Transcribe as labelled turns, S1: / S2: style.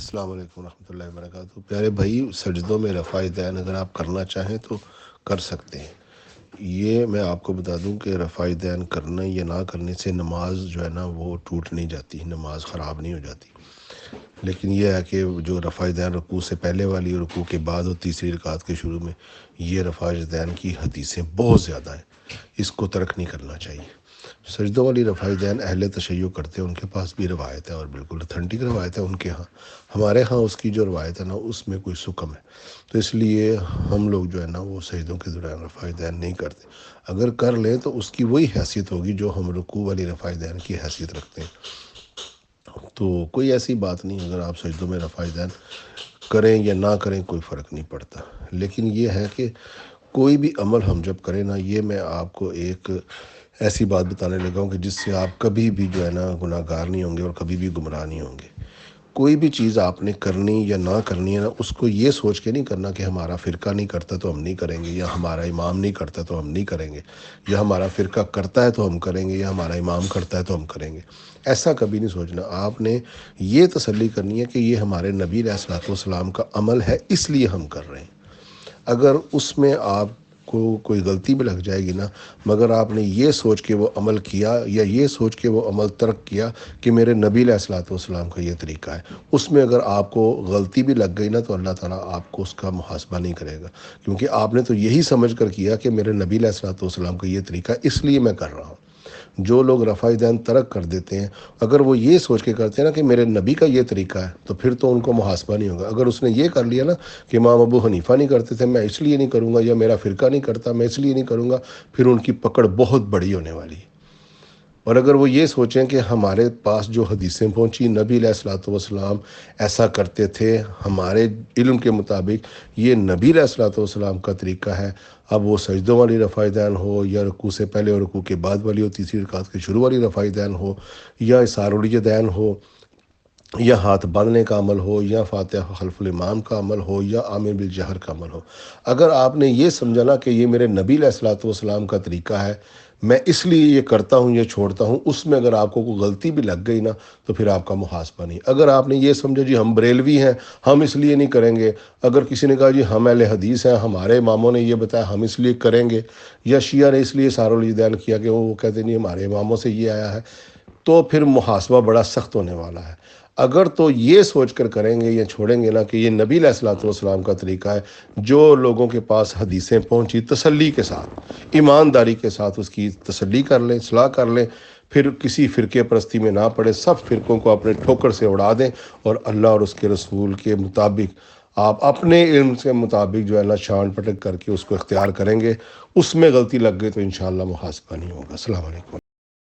S1: السلام علیکم ورحمۃ اللہ وبرکاتہ۔ پیارے بھائی، سجدوں میں رفع دین اگر آپ کرنا چاہیں تو کر سکتے ہیں۔ یہ میں آپ کو بتا دوں کہ رفع دین کرنے یا نہ کرنے سے نماز جو ہے نا وہ ٹوٹ نہیں جاتی، نماز خراب نہیں ہو جاتی، لیکن یہ ہے کہ جو رفع دین رکوع سے پہلے والی، رکوع کے بعد اور تیسری رکعت کے شروع میں، یہ رفع دین کی حدیثیں بہت زیادہ ہیں، اس کو ترک نہیں کرنا چاہیے۔ سجدوں والی رفع دین اہل تشیع کرتے ہیں، ان کے پاس بھی روایت ہے اور بالکل اتھینٹک روایت ہے ان کے ہاں۔ ہمارے ہاں اس کی جو روایت ہے نا اس میں کوئی سکم ہے، تو اس لیے ہم لوگ جو ہے نا وہ سجدوں کے دوران رفع دین نہیں کرتے۔ اگر کر لیں تو اس کی وہی حیثیت ہوگی جو ہم رکوع والی رفع دین کی حیثیت رکھتے ہیں۔ تو کوئی ایسی بات نہیں، اگر آپ سجدوں میں رفع دین کریں یا نہ کریں کوئی فرق نہیں پڑتا، لیکن یہ ہے کہ کوئی بھی عمل ہم جب کریں نا، یہ میں آپ کو ایک ایسی بات بتانے لگا ہوں کہ جس سے آپ کبھی بھی جو ہے نا گناہ گار نہیں ہوں گے اور کبھی بھی گمراہ نہیں ہوں گے۔ کوئی بھی چیز آپ نے کرنی یا نہ کرنی ہے نا، اس کو یہ سوچ کے نہیں کرنا کہ ہمارا فرقہ نہیں کرتا تو ہم نہیں کریں گے، یا ہمارا امام نہیں کرتا تو ہم نہیں کریں گے، یا ہمارا فرقہ کرتا ہے تو ہم کریں گے، یا ہمارا امام کرتا ہے تو ہم کریں گے۔ ایسا کبھی نہیں سوچنا۔ آپ نے یہ تسلی کرنی ہے کہ یہ ہمارے نبی علیہ الصلوۃ والسلام کا عمل ہے، اس لیے ہم کر رہے ہیں۔ اگر اس میں آپ کو کوئی غلطی بھی لگ جائے گی نا، مگر آپ نے یہ سوچ کے وہ عمل کیا یا یہ سوچ کے وہ عمل ترک کیا کہ میرے نبی علیہ الصلوۃ والسلام کا یہ طریقہ ہے، اس میں اگر آپ کو غلطی بھی لگ گئی نا تو اللہ تعالیٰ آپ کو اس کا محاسبہ نہیں کرے گا، کیونکہ آپ نے تو یہی سمجھ کر کیا کہ میرے نبی علیہ الصلوۃ والسلام کا یہ طریقہ ہے، اس لیے میں کر رہا ہوں۔ جو لوگ رفع دین ترک کر دیتے ہیں، اگر وہ یہ سوچ کے کرتے ہیں نا کہ میرے نبی کا یہ طریقہ ہے، تو پھر تو ان کو محاسبہ نہیں ہوگا۔ اگر اس نے یہ کر لیا نا کہ امام ابو حنیفہ نہیں کرتے تھے میں اس لیے نہیں کروں گا، یا میرا فرقہ نہیں کرتا میں اس لیے نہیں کروں گا، پھر ان کی پکڑ بہت بڑی ہونے والی ہے۔ اور اگر وہ یہ سوچیں کہ ہمارے پاس جو حدیثیں پہنچی نبی علیہ الصلوۃ والسلام ایسا کرتے تھے، ہمارے علم کے مطابق یہ نبی علیہ الصلوۃ والسلام کا طریقہ ہے، اب وہ سجدوں والی رفع دین ہو، یا رکوع سے پہلے اور رکوع کے بعد والی ہو، تیسری رکعت کے شروع والی رفع دین ہو، یا اظہار الیدین ہو، یا ہاتھ باندھنے کا عمل ہو، یا فاتحہ خلف الامام کا عمل ہو، یا آمین بالجہر کا عمل ہو، اگر آپ نے یہ سمجھنا کہ یہ میرے نبی علیہ الصلوۃ والسلام کا طریقہ ہے، میں اس لیے یہ کرتا ہوں یا چھوڑتا ہوں، اس میں اگر آپ کو کوئی غلطی بھی لگ گئی نا تو پھر آپ کا محاسبہ نہیں۔ اگر آپ نے یہ سمجھا جی ہم بریلوی ہیں ہم اس لیے نہیں کریں گے، اگر کسی نے کہا جی ہم اہل حدیث ہیں ہمارے اماموں نے یہ بتایا ہم اس لیے کریں گے، یا شیعہ نے اس لیے اظہار الیدین کیا کہ وہ کہتے نہیں ہمارے اماموں سے یہ آیا ہے، تو پھر محاسبہ بڑا سخت ہونے والا ہے۔ اگر تو یہ سوچ کر کریں گے یا چھوڑیں گے نا کہ یہ نبی علیہ الصلوۃ والسلام کا طریقہ ہے، جو لوگوں کے پاس حدیثیں پہنچی تسلی کے ساتھ ایمانداری کے ساتھ اس کی تسلی کر لیں، اصلاح کر لیں، پھر کسی فرقے پرستی میں نہ پڑے، سب فرقوں کو اپنے ٹھوکر سے اڑا دیں، اور اللہ اور اس کے رسول کے مطابق آپ اپنے علم کے مطابق جو ہے نا شان پٹک کر کے اس کو اختیار کریں گے۔ اس میں غلطی لگ گئی تو انشاءاللہ محاسبہ نہیں ہوگا۔ السلام علیکم۔